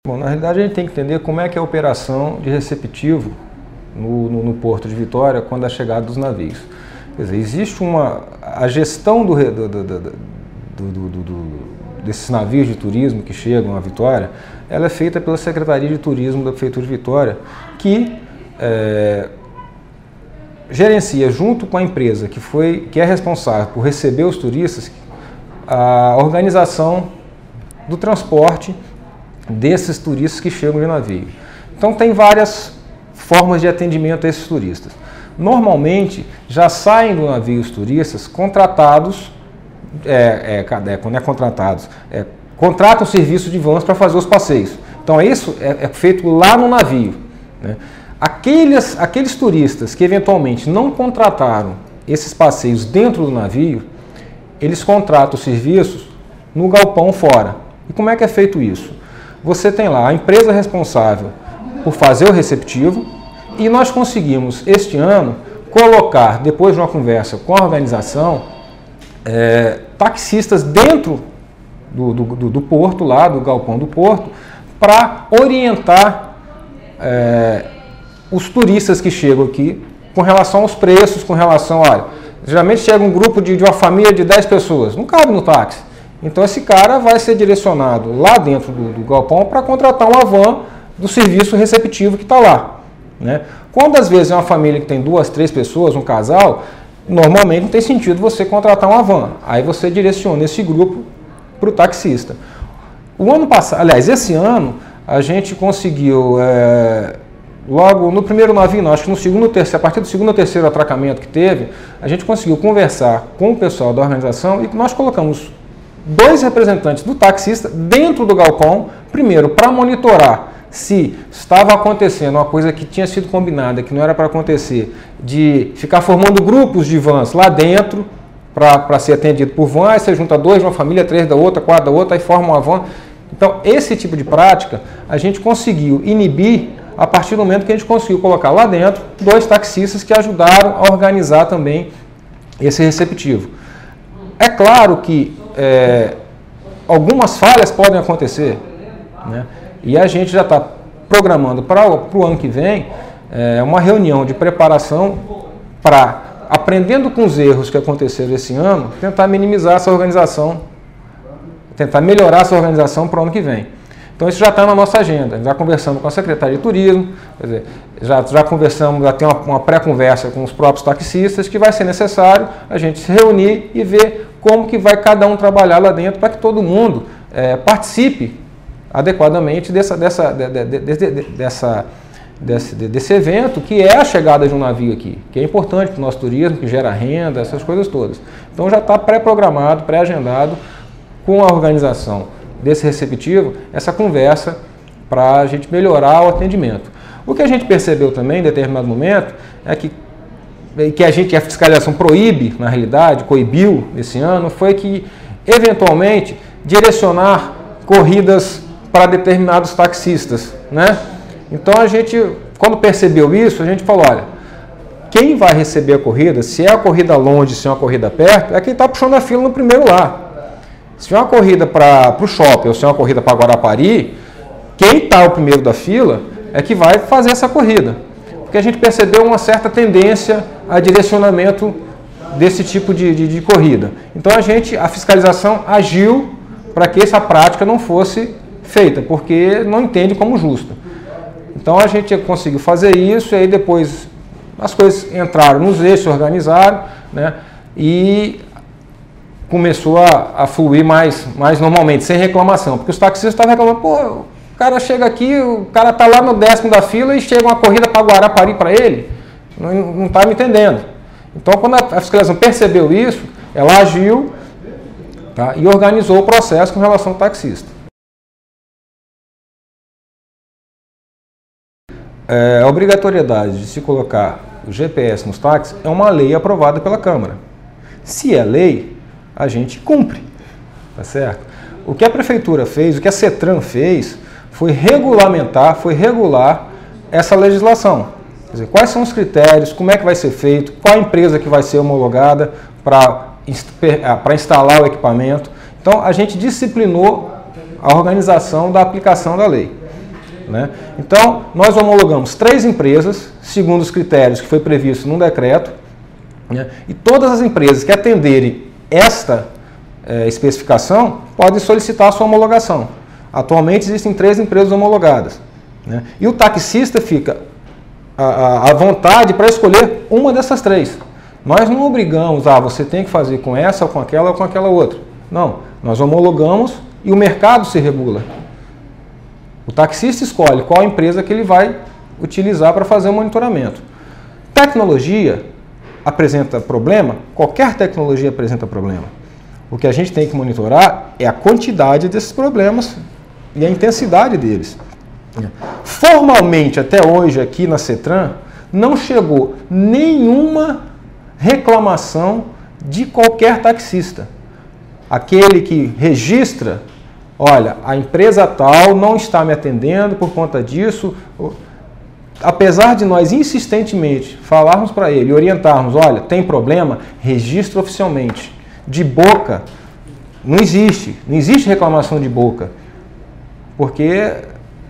Bom, na realidade a gente tem que entender como é que é a operação de receptivo no Porto de Vitória quando é a chegada dos navios. Quer dizer, existe a gestão desses navios de turismo que chegam a Vitória, ela é feita pela Secretaria de Turismo da Prefeitura de Vitória, que gerencia junto com a empresa que é responsável por receber os turistas a organização do transporte desses turistas que chegam de navio. Então tem várias formas de atendimento a esses turistas. Normalmente já saem do navio os turistas contratados, quando é contratados, contratam o serviço de vans para fazer os passeios. Então isso é feito lá no navio, né? Aqueles turistas que eventualmente não contrataram esses passeios dentro do navio, eles contratam os serviços no galpão fora. E como é que é feito isso? Você tem lá a empresa responsável por fazer o receptivo e nós conseguimos, este ano, colocar, depois de uma conversa com a organização, taxistas dentro do porto, lá do galpão do porto, para orientar os turistas que chegam aqui com relação aos preços, com relação, olha, geralmente chega um grupo de uma família de 10 pessoas, não cabe no táxi. Então esse cara vai ser direcionado lá dentro do galpão para contratar uma van do serviço receptivo que está lá, né? Quando às vezes é uma família que tem 2, 3 pessoas, um casal, normalmente não tem sentido você contratar uma van. Aí você direciona esse grupo para o taxista. O ano passado, aliás, esse ano, a gente conseguiu, logo no primeiro navio, não, acho que no segundo ou terceiro, a partir do segundo ou terceiro atracamento que teve, a gente conseguiu conversar com o pessoal da organização e nós colocamos 2 representantes do taxista dentro do galpão, primeiro para monitorar se estava acontecendo uma coisa que tinha sido combinada, que não era para acontecer, de ficar formando grupos de vans lá dentro para ser atendido por van, aí você junta 2 de uma família, 3 da outra, 4 da outra, aí forma uma van. Então esse tipo de prática a gente conseguiu inibir a partir do momento que a gente conseguiu colocar lá dentro 2 taxistas que ajudaram a organizar também esse receptivo. É claro que algumas falhas podem acontecer, né? E a gente já está programando para o ano que vem uma reunião de preparação para, aprendendo com os erros que aconteceram esse ano, tentar minimizar essa organização, tentar melhorar essa organização para o ano que vem. Então isso já está na nossa agenda, já conversamos com a Secretaria de Turismo, quer dizer, já conversamos, já tem uma pré-conversa com os próprios taxistas, que vai ser necessário a gente se reunir e ver como que vai cada um trabalhar lá dentro para que todo mundo participe adequadamente desse evento, que é a chegada de um navio aqui, que é importante para o nosso turismo, que gera renda, essas coisas todas. Então já está pré-programado, pré-agendado com a organização desse receptivo, essa conversa para a gente melhorar o atendimento. O que a gente percebeu também em determinado momento é que a fiscalização proíbe, na realidade, coibiu esse ano, foi que, eventualmente, direcionar corridas para determinados taxistas, né? Então a gente, quando percebeu isso, a gente falou, olha, quem vai receber a corrida, se é a corrida longe, se é uma corrida perto, é quem está puxando a fila no primeiro lá. Se é uma corrida para o shopping ou se é uma corrida para Guarapari, quem está o primeiro da fila é que vai fazer essa corrida. Porque a gente percebeu uma certa tendência a direcionamento desse tipo de corrida. Então a fiscalização agiu para que essa prática não fosse feita, porque não entende como justa. Então a gente conseguiu fazer isso e aí depois as coisas entraram nos eixos, organizaram, né? E começou a fluir mais normalmente, sem reclamação, porque os taxistas estavam reclamando, pô, o cara chega aqui, o cara está lá no 10º da fila e chega uma corrida para Guarapari para ele, não está me entendendo. Então, quando a fiscalização percebeu isso, ela agiu, tá, e organizou o processo com relação ao taxista. A obrigatoriedade de se colocar o GPS nos táxis é uma lei aprovada pela Câmara. Se é lei, a gente cumpre, tá certo? O que a Prefeitura fez, o que a CETRAN fez, foi regular essa legislação. Quer dizer, quais são os critérios, como é que vai ser feito, qual a empresa que vai ser homologada para instalar o equipamento. Então, a gente disciplinou a organização da aplicação da lei. né? Então, nós homologamos 3 empresas, segundo os critérios que foi previsto num decreto, né? E todas as empresas que atenderem esta especificação podem solicitar a sua homologação. Atualmente existem 3 empresas homologadas, né? E o taxista fica à vontade para escolher uma dessas 3. Nós não obrigamos, você tem que fazer com essa ou com aquela outra. Não, nós homologamos e o mercado se regula. O taxista escolhe qual empresa que ele vai utilizar para fazer o monitoramento. Tecnologia apresenta problema? Qualquer tecnologia apresenta problema. O que a gente tem que monitorar é a quantidade desses problemas e a intensidade deles. Formalmente, até hoje, aqui na CETRAN, não chegou nenhuma reclamação de qualquer taxista. Aquele que registra, olha, a empresa tal não está me atendendo por conta disso. Apesar de nós insistentemente falarmos para ele e orientarmos, olha, tem problema, registra oficialmente. De boca, não existe reclamação de boca, porque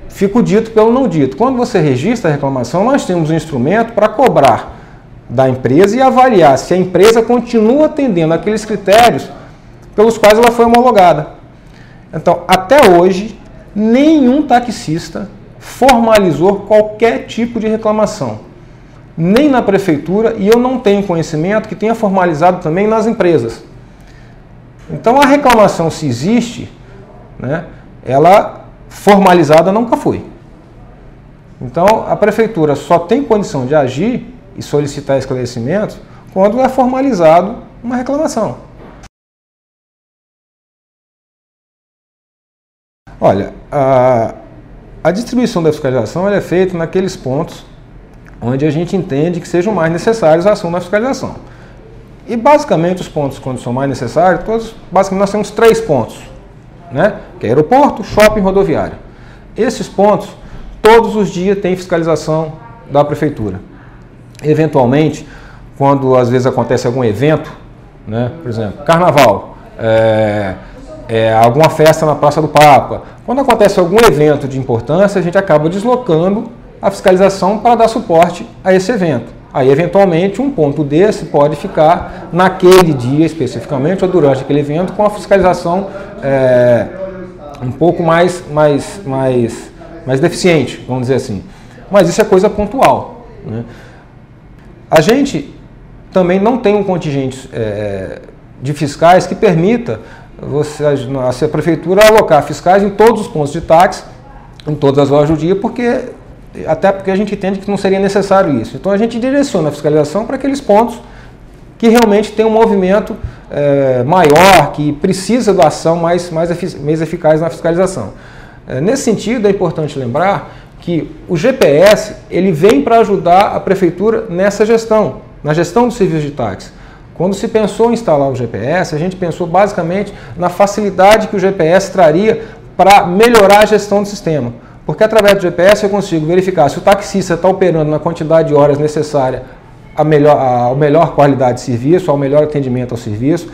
fica o dito pelo não dito. Quando você registra a reclamação, nós temos um instrumento para cobrar da empresa e avaliar se a empresa continua atendendo aqueles critérios pelos quais ela foi homologada. Então, até hoje, nenhum taxista formalizou qualquer tipo de reclamação, nem na prefeitura, e eu não tenho conhecimento que tenha formalizado também nas empresas. Então, a reclamação, se existe, né, ela formalizada nunca foi. Então, a prefeitura só tem condição de agir e solicitar esclarecimentos quando é formalizado uma reclamação. Olha, a distribuição da fiscalização ela é feita naqueles pontos onde a gente entende que sejam mais necessários a ação da fiscalização. E basicamente os pontos quando são mais necessários, basicamente nós temos 3 pontos, né? Que é aeroporto, shopping, rodoviária. Esses pontos, todos os dias tem fiscalização da prefeitura. Eventualmente, quando às vezes acontece algum evento, né? Por exemplo, carnaval, alguma festa na Praça do Papa, quando acontece algum evento de importância, a gente acaba deslocando a fiscalização para dar suporte a esse evento. Aí, eventualmente, um ponto desse pode ficar naquele dia especificamente ou durante aquele evento com a fiscalização um pouco mais deficiente, vamos dizer assim. Mas isso é coisa pontual, né? A gente também não tem um contingente de fiscais que permita a prefeitura alocar fiscais em todos os pontos de táxi, em todas as horas do dia, até porque a gente entende que não seria necessário isso. Então a gente direciona a fiscalização para aqueles pontos que realmente tem um movimento maior, que precisa da ação mais eficaz na fiscalização. Nesse sentido, é importante lembrar que o GPS ele vem para ajudar a prefeitura nessa gestão, na gestão do serviço de táxi. Quando se pensou em instalar o GPS, a gente pensou basicamente na facilidade que o GPS traria para melhorar a gestão do sistema. Porque através do GPS eu consigo verificar se o taxista está operando na quantidade de horas necessária a melhor qualidade de serviço, ao melhor atendimento ao serviço,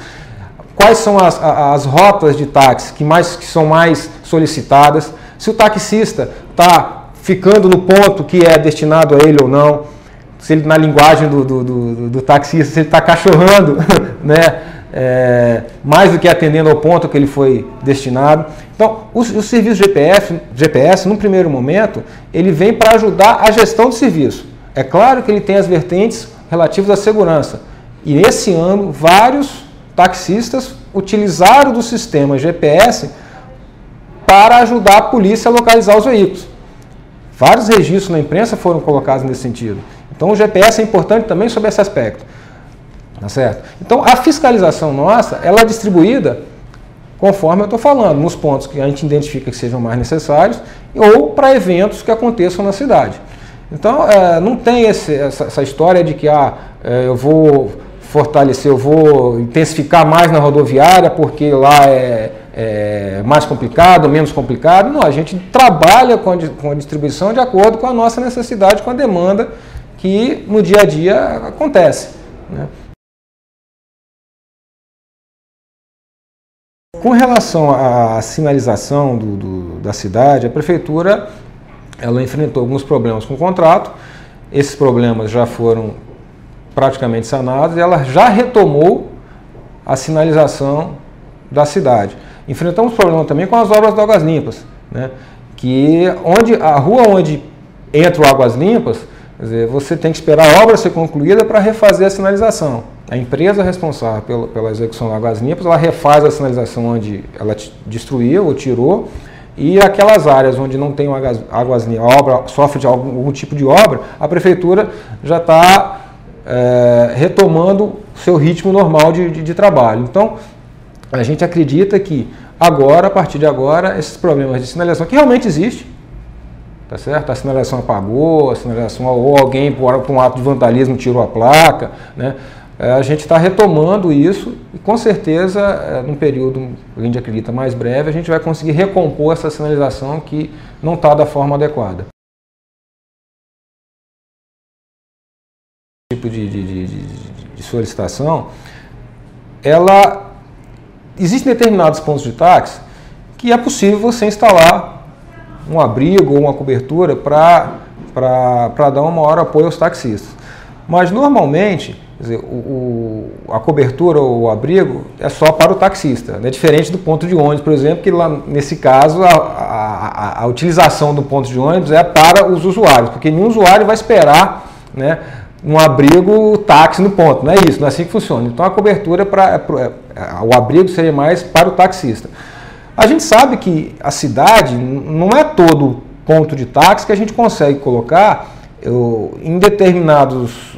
quais são as rotas de táxi que são mais solicitadas, se o taxista está ficando no ponto que é destinado a ele ou não, se ele, na linguagem do taxista, se ele está cachorrando, né, mais do que atendendo ao ponto que ele foi destinado. Então, o serviço GPS, num primeiro momento, ele vem para ajudar a gestão do serviço. É claro que ele tem as vertentes relativas à segurança. E esse ano, vários taxistas utilizaram do sistema GPS para ajudar a polícia a localizar os veículos. Vários registros na imprensa foram colocados nesse sentido. Então, o GPS é importante também sobre esse aspecto. Tá certo? Então, a fiscalização nossa, ela é distribuída conforme eu estou falando, nos pontos que a gente identifica que sejam mais necessários ou para eventos que aconteçam na cidade. Então, não tem essa história de que eu vou fortalecer, eu vou intensificar mais na rodoviária porque lá é mais complicado, menos complicado. Não, a gente trabalha com a distribuição de acordo com a nossa necessidade, com a demanda que no dia a dia acontece, né? Com relação à sinalização da cidade, a prefeitura ela enfrentou alguns problemas com o contrato, esses problemas já foram praticamente sanados e ela já retomou a sinalização da cidade. Enfrentamos problema também com as obras de Águas Limpas, né? Que a rua onde entra o Águas Limpas, quer dizer, você tem que esperar a obra ser concluída para refazer a sinalização. A empresa responsável pela execução de Águas Limpas, ela refaz a sinalização onde ela destruiu ou tirou, e aquelas áreas onde não tem águas limpas, a obra sofre de algum tipo de obra, a prefeitura já está retomando o seu ritmo normal de trabalho. Então, a gente acredita que agora, a partir de agora, esses problemas de sinalização, que realmente existe, tá certo? A sinalização apagou, a sinalização, ou alguém, por um ato de vandalismo, tirou a placa, né? A gente está retomando isso e, com certeza, num período, a gente acredita, mais breve, a gente vai conseguir recompor essa sinalização que não está da forma adequada. Tipo de solicitação, existem determinados pontos de táxi que é possível você instalar um abrigo ou uma cobertura para dar um maior apoio aos taxistas. Mas, normalmente, quer dizer, a cobertura ou o abrigo é só para o taxista, né? Diferente do ponto de ônibus, por exemplo, que lá, nesse caso, a utilização do ponto de ônibus é para os usuários, porque nenhum usuário vai esperar, né, um abrigo táxi no ponto, não é isso, não é assim que funciona. Então a cobertura, o abrigo seria mais para o taxista. A gente sabe que a cidade não é todo ponto de táxi que a gente consegue colocar em determinados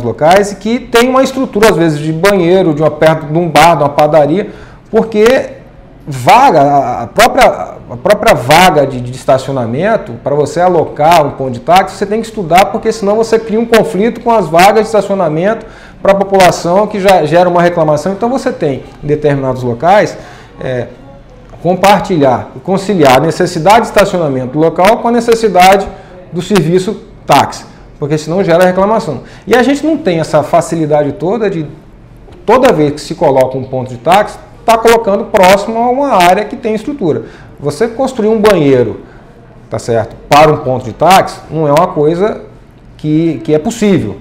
locais e que tem uma estrutura, às vezes, de banheiro, perto de um bar, de uma padaria, porque a própria vaga de estacionamento, para você alocar um ponto de táxi, você tem que estudar, porque senão você cria um conflito com as vagas de estacionamento para a população, que já gera uma reclamação. Então você tem, em determinados locais, conciliar a necessidade de estacionamento do local com a necessidade do serviço táxi, porque senão gera reclamação. E a gente não tem essa facilidade toda de, toda vez que se coloca um ponto de táxi, está colocando próximo a uma área que tem estrutura. Você construir um banheiro, tá certo, para um ponto de táxi, não é uma coisa que é possível,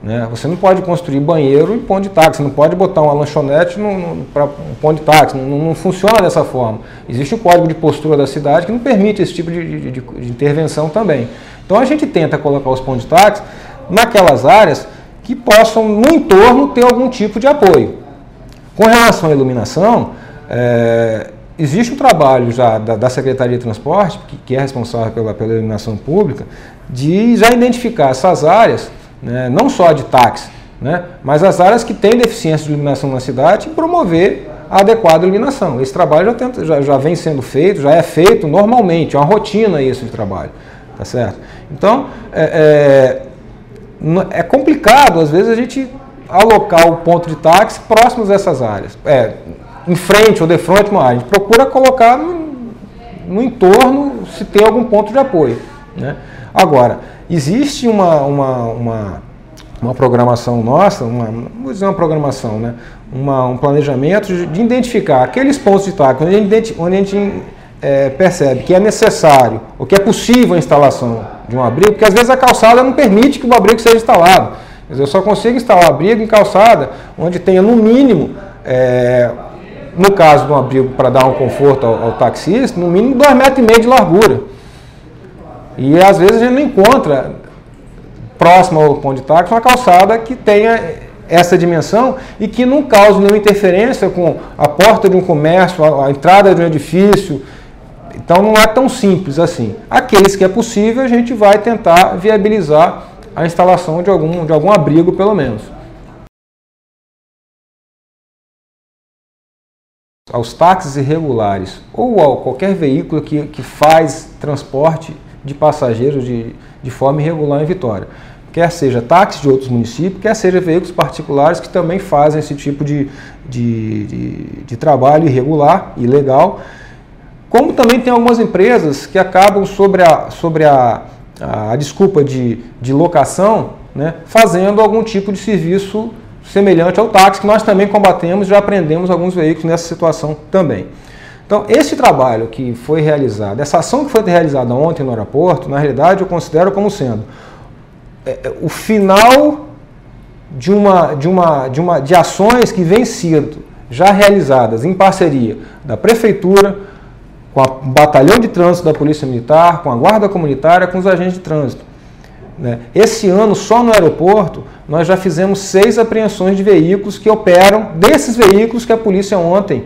né? Você não pode construir banheiro em ponto de táxi, não pode botar uma lanchonete para um ponto de táxi, não funciona dessa forma. Existe o código de postura da cidade que não permite esse tipo de intervenção também. Então a gente tenta colocar os pontos de táxi naquelas áreas que possam, no entorno, ter algum tipo de apoio. Com relação à iluminação, existe um trabalho já da Secretaria de Transporte, que é responsável pela iluminação pública, de já identificar essas áreas, né, não só de táxi, né, mas as áreas que têm deficiência de iluminação na cidade, e promover a adequada iluminação. Esse trabalho já vem sendo feito, já é feito normalmente, é uma rotina isso de trabalho, tá certo? Então, é complicado, às vezes, a gente alocar o ponto de táxi próximos a essas áreas, em frente ou de frente uma área. A gente procura colocar no entorno se tem algum ponto de apoio, né? Agora, existe uma programação nossa, vou dizer uma programação, né? Um planejamento de identificar aqueles pontos de táxi onde a gente percebe que é necessário ou que é possível a instalação de um abrigo, porque às vezes a calçada não permite que o abrigo seja instalado. Quer dizer, eu só consigo instalar abrigo em calçada onde tenha no mínimo, no caso de um abrigo para dar um conforto ao taxista, no mínimo 2,5 metros de largura. E às vezes a gente não encontra próximo ao ponto de táxi uma calçada que tenha essa dimensão e que não cause nenhuma interferência com a porta de um comércio, a entrada de um edifício. Então não é tão simples assim. Aqueles que é possível, a gente vai tentar viabilizar a instalação de algum abrigo, pelo menos. Aos táxis irregulares ou a qualquer veículo que faz transporte de passageiros de forma irregular em Vitória. Quer seja táxis de outros municípios, quer seja veículos particulares que também fazem esse tipo de trabalho irregular, ilegal. Como também tem algumas empresas que acabam sobre a desculpa de locação, né, fazendo algum tipo de serviço semelhante ao táxi, que nós também combatemos, já aprendemos alguns veículos nessa situação também. Então, esse trabalho que foi realizado, essa ação que foi realizada ontem no aeroporto, na realidade eu considero como sendo o final de ações que vêm sendo já realizadas em parceria da Prefeitura, com o Batalhão de Trânsito da Polícia Militar, com a Guarda Comunitária, com os agentes de trânsito. Esse ano, só no aeroporto, nós já fizemos 6 apreensões de veículos que operam, desses veículos que a polícia ontem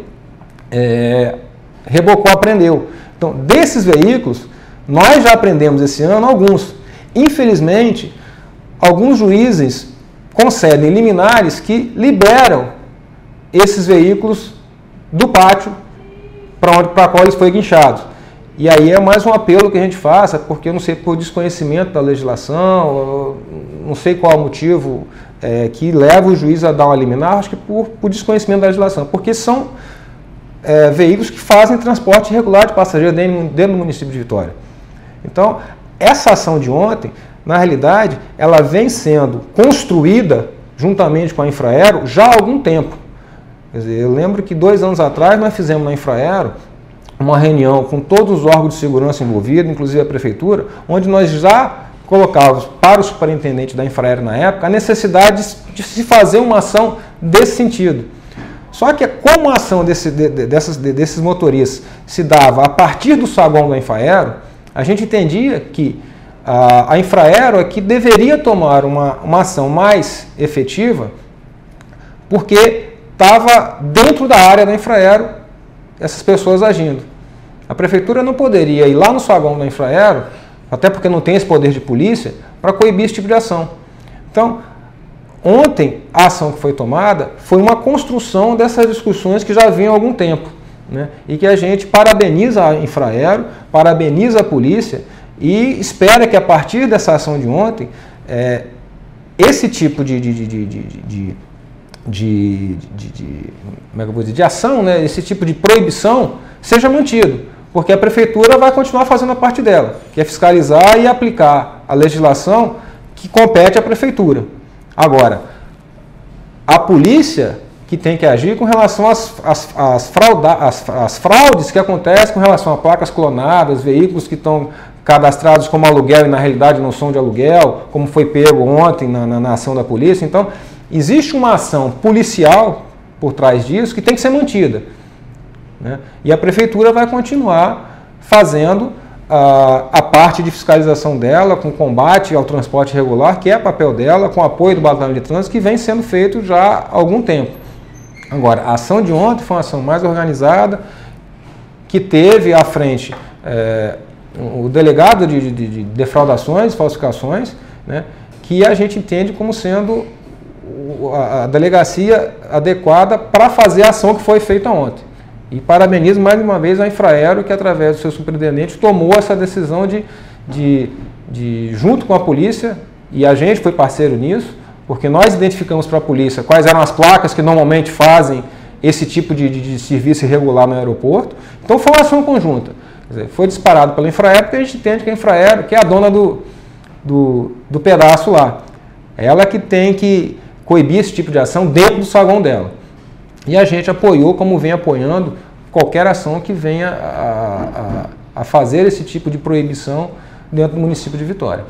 rebocou, apreendeu. Então, desses veículos, nós já apreendemos esse ano alguns. Infelizmente, alguns juízes concedem liminares que liberam esses veículos do pátio para qual eles foram guinchados. E aí é mais um apelo que a gente faça, porque eu não sei, por desconhecimento da legislação, não sei qual o motivo que leva o juiz a dar uma liminar, acho que por desconhecimento da legislação, porque são veículos que fazem transporte regular de passageiros dentro do município de Vitória. Então, essa ação de ontem, na realidade, ela vem sendo construída juntamente com a Infraero já há algum tempo. Quer dizer, eu lembro que 2 anos atrás nós fizemos na Infraero uma reunião com todos os órgãos de segurança envolvidos, inclusive a Prefeitura, onde nós já colocávamos para o superintendente da Infraero na época a necessidade de se fazer uma ação desse sentido. Só que como a ação desses motoristas se dava a partir do saguão da Infraero, a gente entendia que a Infraero é que deveria tomar uma ação mais efetiva, porque estava dentro da área da Infraero essas pessoas agindo. A Prefeitura não poderia ir lá no saguão da Infraero, até porque não tem esse poder de polícia, para coibir esse tipo de ação. Então, ontem, a ação que foi tomada foi uma construção dessas discussões que já vinham há algum tempo, né? E que a gente parabeniza a Infraero, parabeniza a polícia e espera que a partir dessa ação de ontem, esse tipo de ação, né, esse tipo de proibição seja mantido, porque a Prefeitura vai continuar fazendo a parte dela, que é fiscalizar e aplicar a legislação que compete à Prefeitura. Agora, a polícia que tem que agir com relação às fraudes que acontecem com relação a placas clonadas, veículos que estão cadastrados como aluguel e na realidade não são de aluguel, como foi pego ontem na ação da polícia. Então, existe uma ação policial por trás disso que tem que ser mantida, né? E a Prefeitura vai continuar fazendo a parte de fiscalização dela, com combate ao transporte irregular, que é papel dela, com apoio do Batalhão de Trânsito, que vem sendo feito já há algum tempo. Agora, a ação de ontem foi uma ação mais organizada, que teve à frente o delegado de defraudações, falsificações, né, que a gente entende como sendo a delegacia adequada para fazer a ação que foi feita ontem. E parabenizo mais uma vez a Infraero, que através do seu superintendente tomou essa decisão de junto com a polícia, e a gente foi parceiro nisso, porque nós identificamos para a polícia quais eram as placas que normalmente fazem esse tipo de serviço irregular no aeroporto. Então foi uma ação conjunta. Quer dizer, foi disparado pela Infraero, porque a gente entende que a Infraero, que é a dona do pedaço lá, ela que tem que coibir esse tipo de ação dentro do saguão dela. E a gente apoiou, como vem apoiando, qualquer ação que venha a fazer esse tipo de proibição dentro do município de Vitória.